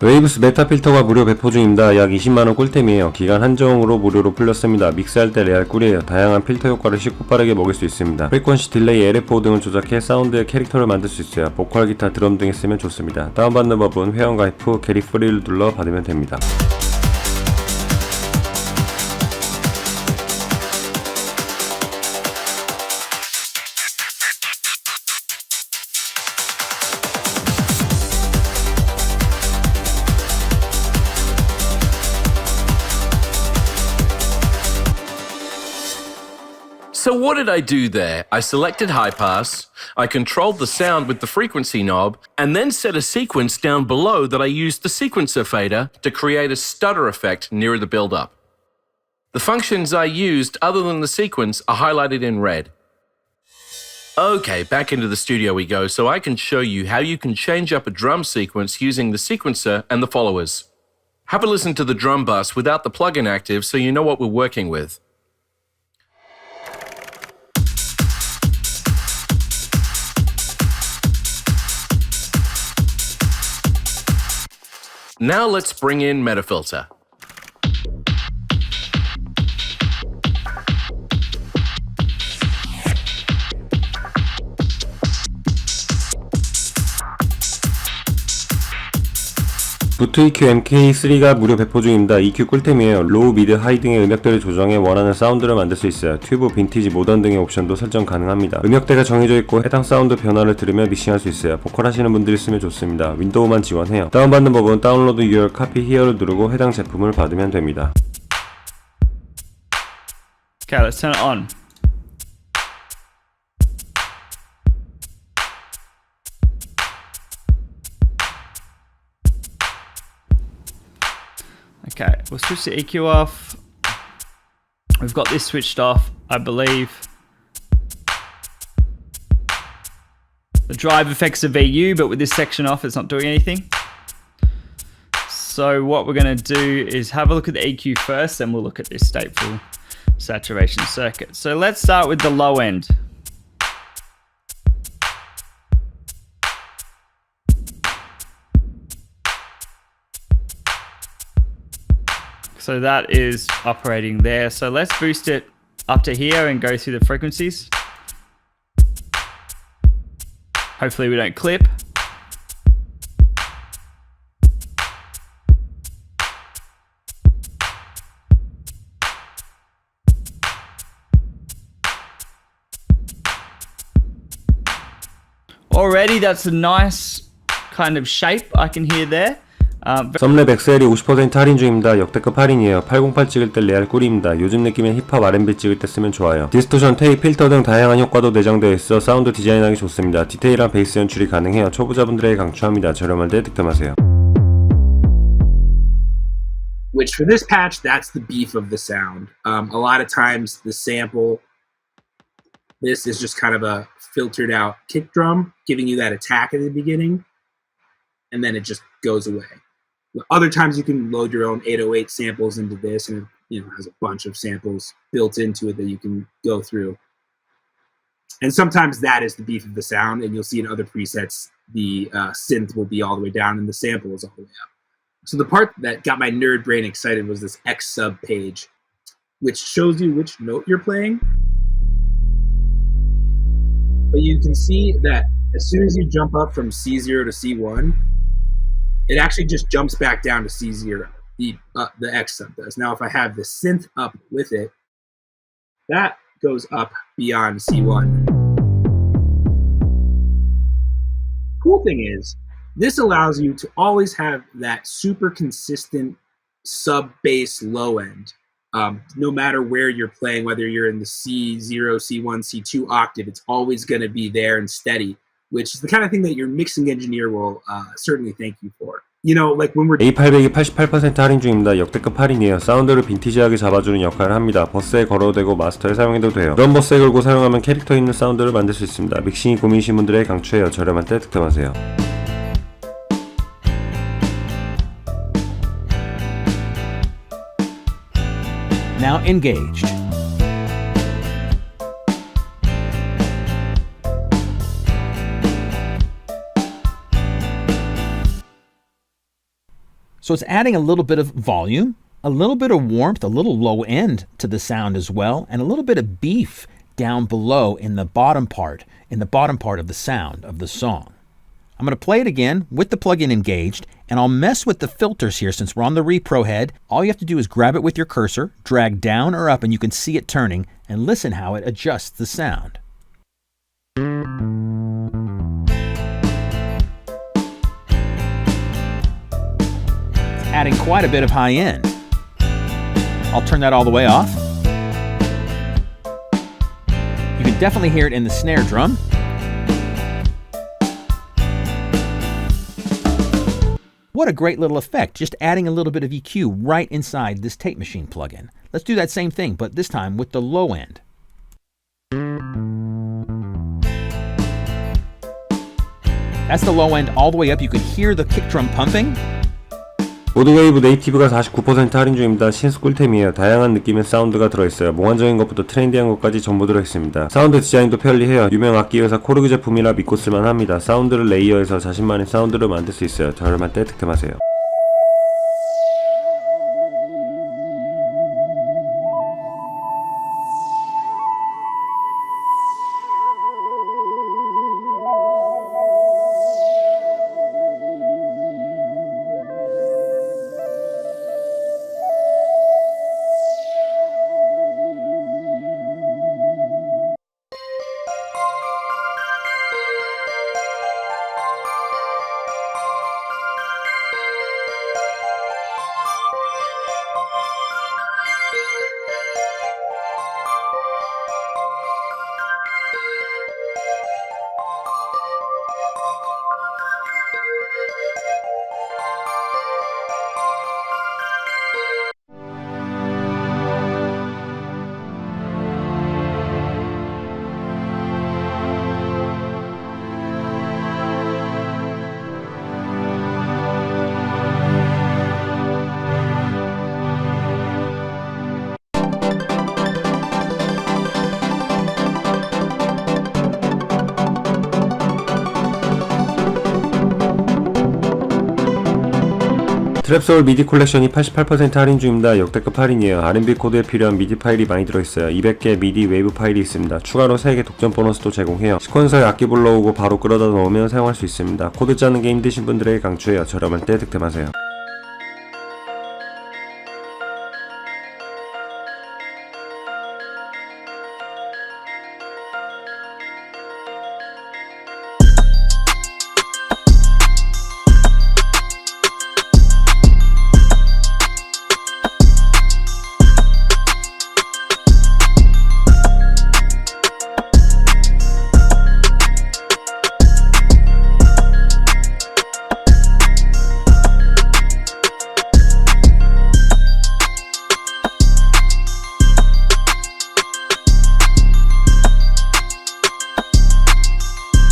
웨이브스 메타필터가 무료 배포 중입니다. 약 20만원 꿀템이에요. 기간 한정으로 무료로 풀렸습니다. 믹스할 때 레알 꿀이에요. 다양한 필터 효과를 쉽고 빠르게 먹을 수 있습니다. 프리퀀시, 딜레이, LFO 등을 조작해 사운드의 캐릭터를 만들 수 있어요. 보컬, 기타, 드럼 등에 쓰면 좋습니다. 다운받는 법은 회원 가입 후 게리 프리를 눌러 받으면 됩니다. So what did I do there? I selected high pass, I controlled the sound with the frequency knob, and then set a sequence down below that I used the sequencer fader to create a stutter effect nearer the build-up. The functions I used other than the sequence are highlighted in red. Okay, back into the studio we go, so I can show you how you can change up a drum sequence using the sequencer and the followers. Have a listen to the drum bus without the plugin active so you know what we're working with. Now let's bring in MetaFilter. BootEQ mkIII가 무료 배포 중입니다. EQ 꿀템이에요. 로우, 미드, 하이 등의 음역대를 조정해 원하는 사운드를 만들 수 있어요. 튜브, 빈티지, 모던 등의 옵션도 설정 가능합니다. 음역대가 정해져 있고 해당 사운드 변화를 들으며 믹싱할 수 있어요. 보컬 하시는 분들이 쓰면 좋습니다. 윈도우만 지원해요. 다운받는 법은 다운로드 URL 카피 히어를 누르고 해당 제품을 받으면 됩니다. Okay, let's turn it on. Okay, we'll switch the EQ off. We've got this switched off, I believe. The drive effects are VU, but with this section off, it's not doing anything. So what we're going to do is have a look at the EQ first, then we'll look at this stateful saturation circuit. So let's start with the low end. So that is operating there. So let's boost it up to here and go through the frequencies. Hopefully we don't clip. Already that's a nice kind of shape I can hear there. SubLab XL이 50% 할인 중입니다. 역대급 할인이에요. 808 찍을 때 레알 꿀입니다. 요즘 느낌의 힙합 R&B 찍을 때 쓰면 좋아요. 디스토션, 테이프, 필터 등 다양한 효과도 내장되어 있어 사운드 디자인하기 좋습니다. 디테일한 베이스 연출이 가능해요. 초보자분들에게 강추합니다. 저렴할 때 득템하세요. Which for this patch, that's the beef of the sound. A lot of times the sample, this is just kind of a filtered out kick drum, giving you that attack at the beginning, and then it just goes away. Other times you can load your own 808 samples into this, and it has a bunch of samples built into it that you can go through. And sometimes that is the beef of the sound, and you'll see in other presets the synth will be all the way down and the sample is all the way up. So the part that got my nerd brain excited was this X sub page, which shows you which note you're playing. But you can see that as soon as you jump up from C0 to C1, it actually just jumps back down to C0, the X sub does. Now, if I have the synth up with it, that goes up beyond C1. Cool thing is, this allows you to always have that super consistent sub bass low end. No matter where you're playing, whether you're in the C0, C1, C2 octave, it's always going to be there and steady, which is the kind of thing that your mixing engineer will certainly thank you for. You know, like when we're A800이 88% 할인 중입니다. 역대급 할인이에요. 사운드를 빈티지하게 잡아주는 역할을 합니다. 버스에 걸어도 되고 마스터에 사용해도 돼요. 그런 버스에 걸고 사용하면 캐릭터 있는 사운드를 만들 수 있습니다. 믹싱이 고민이신 분들에게 강추해요. 저렴할 때 득템하세요. Now engaged. So it's adding a little bit of volume, a little bit of warmth, a little low end to the sound as well, and a little bit of beef down below in the bottom part of the sound of the song. I'm going to play it again with the plugin engaged, and I'll mess with the filters here since we're on the repro head. All you have to do is grab it with your cursor, drag down or up, and you can see it turning, and listen how it adjusts the sound. It's adding quite a bit of high end. I'll turn that all the way off. You can definitely hear it in the snare drum. What a great little effect, just adding a little bit of EQ right inside this tape machine plugin. Let's do that same thing, but this time with the low end. That's the low end all the way up. You can hear the kick drum pumping. 모드웨이브 네이티브가 49% 할인 중입니다. 신스 꿀템이에요. 다양한 느낌의 사운드가 들어있어요. 몽환적인 것부터 트렌디한 것까지 전부 들어있습니다. 사운드 디자인도 편리해요. 유명 악기 회사 코르그 제품이라 믿고 쓸만합니다. 사운드를 레이어해서 자신만의 사운드를 만들 수 있어요. 저렴할 때 득템하세요. 트랩소울 미디 콜렉션이 88% 할인 중입니다. 역대급 할인이에요. R&B 코드에 필요한 미디 파일이 많이 들어있어요. 200개 미디 웨이브 파일이 있습니다. 추가로 3개 독점 보너스도 제공해요. 시퀀서에 악기 불러오고 바로 끌어다 넣으면 사용할 수 있습니다. 코드 짜는 게 힘드신 분들에게 강추해요. 저렴할 때 득템하세요.